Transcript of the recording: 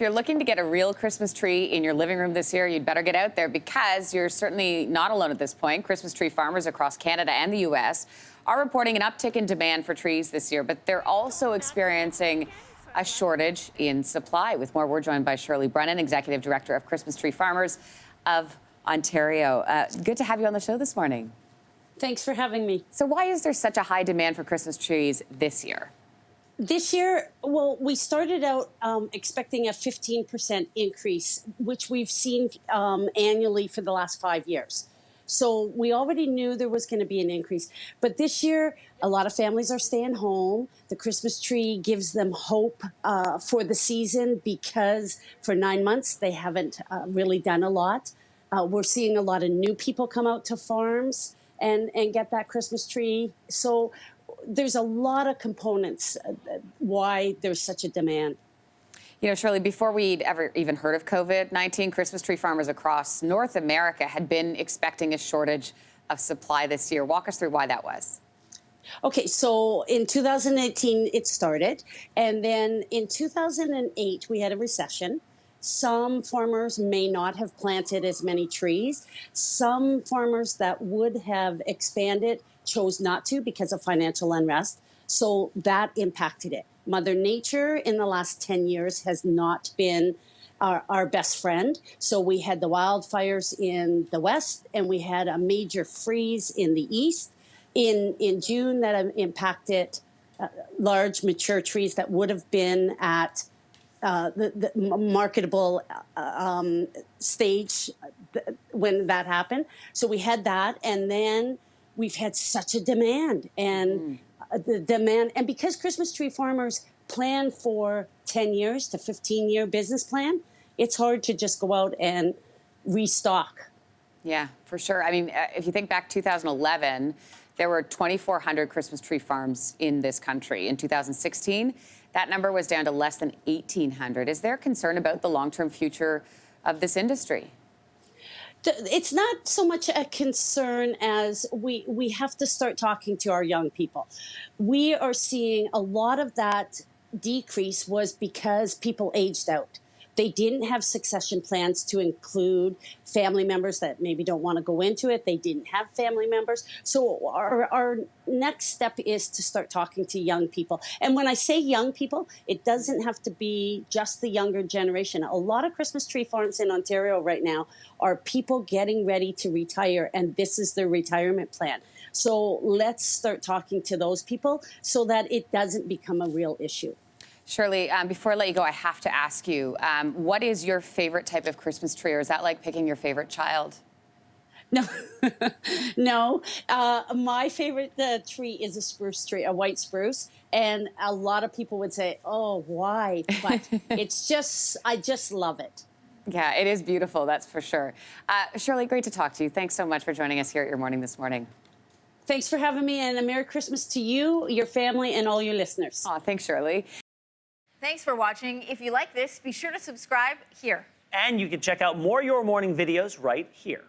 If you're looking to get a real Christmas tree in your living room this year, you'd better get out there because you're certainly not alone at this point. Christmas tree farmers across Canada and the U.S. are reporting an uptick in demand for trees this year, but they're also experiencing a shortage in supply. With more, we're joined by Shirley Brennan, Executive Director of Christmas Tree Farmers of Ontario. Good to have you on the show this morning. Thanks for having me. So why is there such a high demand for Christmas trees this year? This year, well, we started out expecting a 15% increase, which we've seen annually for the last 5 years. So we already knew there was going to be an increase. But this year, a lot of families are staying home. The Christmas tree gives them hope for the season because for 9 months, they haven't really done a lot. We're seeing a lot of new people come out to farms and get that Christmas tree. So there's a lot of components why there's such a demand. You know, Shirley, before we'd ever even heard of COVID-19, Christmas tree farmers across North America had been expecting a shortage of supply this year. Walk us through why that was. Okay, so in 2018, it started. And then in 2008, we had a recession. Some farmers may not have planted as many trees. Some farmers that would have expanded chose not to because of financial unrest. So that impacted it. Mother Nature in the last 10 years has not been our best friend. So we had the wildfires in the west and we had a major freeze in the east in June that impacted large mature trees that would have been at the marketable stage when that happened. So we had that, and then we've had such a demand, and the demand, and because Christmas tree farmers plan for 10 years to 15-year business plan, it's hard to just go out and restock. Yeah, for sure. I mean, if you think back 2011, there were 2,400 Christmas tree farms in this country. In 2016, that number was down to less than 1,800. Is there concern about the long-term future of this industry? It's not so much a concern as we have to start talking to our young people. We are seeing a lot of that decrease was because people aged out. They didn't have succession plans to include family members that maybe don't want to go into it. They didn't have family members. So our next step is to start talking to young people. And when I say young people, it doesn't have to be just the younger generation. A lot of Christmas tree farms in Ontario right now are people getting ready to retire, and this is their retirement plan. So let's start talking to those people so that it doesn't become a real issue. Shirley, before I let you go, I have to ask you, what is your favorite type of Christmas tree, or is that like picking your favorite child? No, no. My favorite tree is a spruce tree, a white spruce. And a lot of people would say, oh, why? But it's just, I just love it. Yeah, it is beautiful, that's for sure. Shirley, great to talk to you. Thanks so much for joining us here at Your Morning this morning. Thanks for having me, and a Merry Christmas to you, your family, and all your listeners. Oh, thanks, Shirley. Thanks for watching. If you like this, be sure to subscribe here. And you can check out more Your Morning videos right here.